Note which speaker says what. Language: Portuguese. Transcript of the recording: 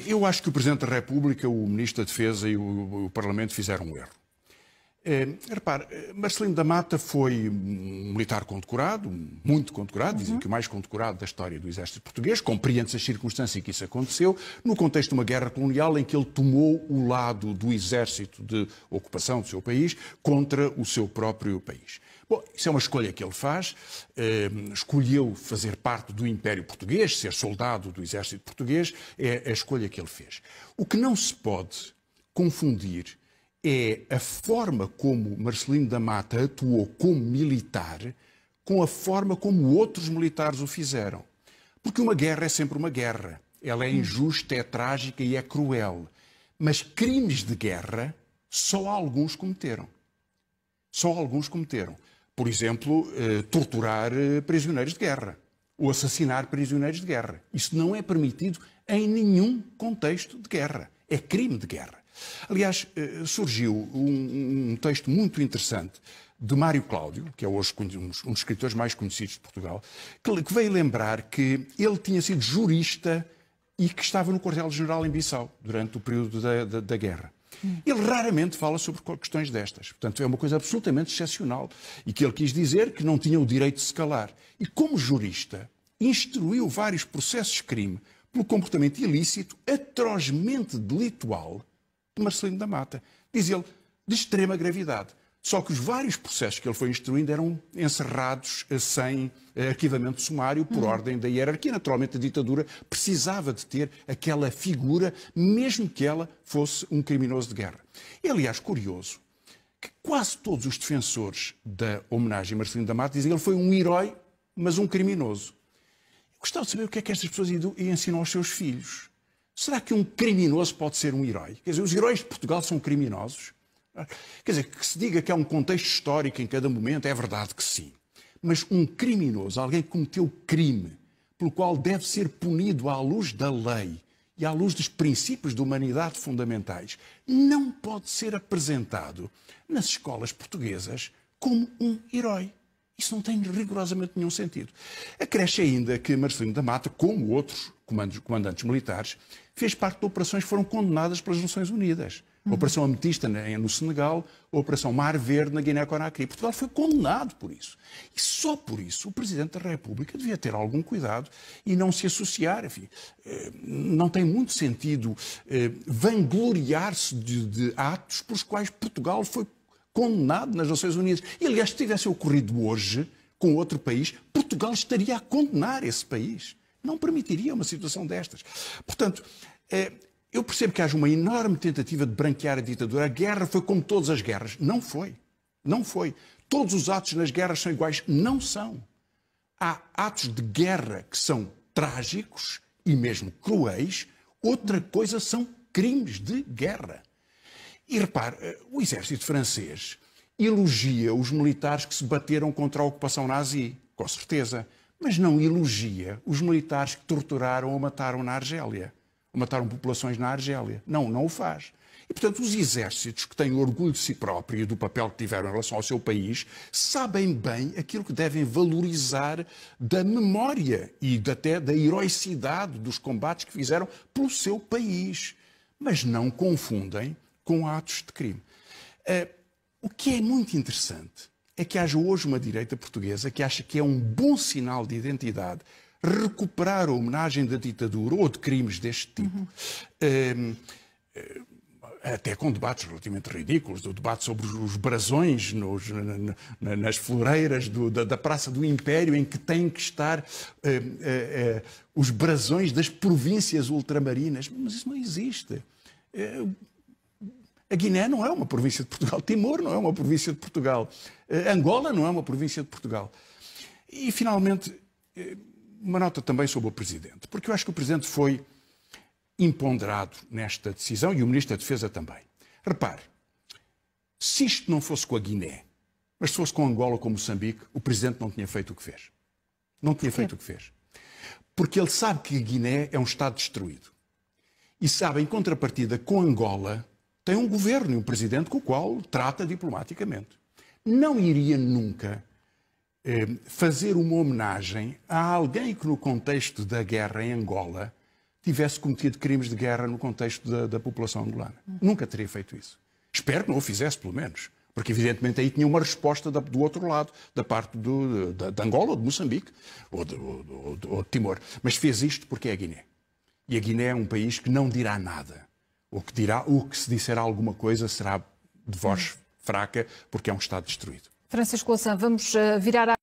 Speaker 1: Eu acho que o Presidente da República, o Ministro da Defesa e o Parlamento fizeram um erro. Repare, Marcelino da Mata foi um militar condecorado, muito condecorado, dizem que o mais condecorado da história do Exército Português, compreende-se as circunstâncias em que isso aconteceu, no contexto de uma guerra colonial em que ele tomou o lado do exército de ocupação do seu país contra o seu próprio país. Bom, isso é uma escolha que ele faz, escolheu fazer parte do Império Português, ser soldado do Exército Português, é a escolha que ele fez. O que não se pode confundir é a forma como Marcelino da Mata atuou como militar com a forma como outros militares o fizeram. Porque uma guerra é sempre uma guerra. Ela é injusta, é trágica e é cruel. Mas crimes de guerra só alguns cometeram. Só alguns cometeram. Por exemplo, torturar prisioneiros de guerra ou assassinar prisioneiros de guerra. Isso não é permitido em nenhum contexto de guerra. É crime de guerra. Aliás, surgiu um texto muito interessante de Mário Cláudio, que é hoje um dos escritores mais conhecidos de Portugal, que veio lembrar que ele tinha sido jurista e que estava no quartel-general em Bissau durante o período da guerra. Ele raramente fala sobre questões destas. Portanto, é uma coisa absolutamente excepcional. E que ele quis dizer que não tinha o direito de se calar. E como jurista, instruiu vários processos de crime pelo comportamento ilícito, atrozmente delitual, de Marcelino da Mata. Diz ele, de extrema gravidade. Só que os vários processos que ele foi instruindo eram encerrados sem arquivamento sumário por ordem da hierarquia. Naturalmente, a ditadura precisava de ter aquela figura, mesmo que ela fosse um criminoso de guerra. É, aliás, curioso que quase todos os defensores da homenagem a Marcelino da Mata dizem que ele foi um herói, mas um criminoso. Eu gostava de saber o que é que estas pessoas ensinam aos seus filhos. Será que um criminoso pode ser um herói? Quer dizer, os heróis de Portugal são criminosos? Quer dizer, que se diga que há um contexto histórico em cada momento, é verdade que sim. Mas um criminoso, alguém que cometeu crime, pelo qual deve ser punido à luz da lei e à luz dos princípios de humanidade fundamentais, não pode ser apresentado nas escolas portuguesas como um herói. Isso não tem rigorosamente nenhum sentido. Acresce ainda que Marcelino da Mata, como outros comandantes militares, fez parte de operações que foram condenadas pelas Nações Unidas. A Operação Ametista no Senegal, a Operação Mar Verde na Guiné-Conakry. Portugal foi condenado por isso. E só por isso o Presidente da República devia ter algum cuidado e não se associar. Enfim, não tem muito sentido vangloriar-se de atos pelos quais Portugal foi condenado nas Nações Unidas. E, aliás, se tivesse ocorrido hoje com outro país, Portugal estaria a condenar esse país. Não permitiria uma situação destas. Portanto, eu percebo que haja uma enorme tentativa de branquear a ditadura. A guerra foi como todas as guerras. Não foi. Não foi. Todos os atos nas guerras são iguais. Não são. Há atos de guerra que são trágicos e mesmo cruéis. Outra coisa são crimes de guerra. E repare, o exército francês elogia os militares que se bateram contra a ocupação nazi, com certeza, mas não elogia os militares que torturaram ou mataram na Argélia, ou mataram populações na Argélia. Não, não o faz. E, portanto, os exércitos que têm orgulho de si próprio e do papel que tiveram em relação ao seu país, sabem bem aquilo que devem valorizar da memória e até da heroicidade dos combates que fizeram pelo seu país. Mas não confundem com atos de crime. O que é muito interessante é que haja hoje uma direita portuguesa que acha que é um bom sinal de identidade recuperar a homenagem da ditadura ou de crimes deste tipo. Até com debates relativamente ridículos, o debate sobre os brasões nas floreiras da Praça do Império, em que têm que estar os brasões das províncias ultramarinas. Mas isso não existe. A Guiné não é uma província de Portugal, Timor não é uma província de Portugal, Angola não é uma província de Portugal. E, finalmente, uma nota também sobre o Presidente, porque eu acho que o Presidente foi imponderado nesta decisão e o Ministro da Defesa também. Repare, se isto não fosse com a Guiné, mas se fosse com Angola ou com Moçambique, o Presidente não tinha feito o que fez. Não tinha feito o que fez. Porque ele sabe que a Guiné é um Estado destruído. E sabe, em contrapartida, com Angola, tem um governo e um presidente com o qual trata diplomaticamente. Não iria nunca fazer uma homenagem a alguém que, no contexto da guerra em Angola, tivesse cometido crimes de guerra no contexto da população angolana. Nunca teria feito isso. Espero que não o fizesse, pelo menos. Porque, evidentemente, aí tinha uma resposta do outro lado, da parte de Angola, ou de Moçambique, ou de Timor. Mas fez isto porque é a Guiné. E a Guiné é um país que não dirá nada. O que se disser alguma coisa será de voz fraca, porque é um Estado destruído.
Speaker 2: Francisco Louçã, vamos virar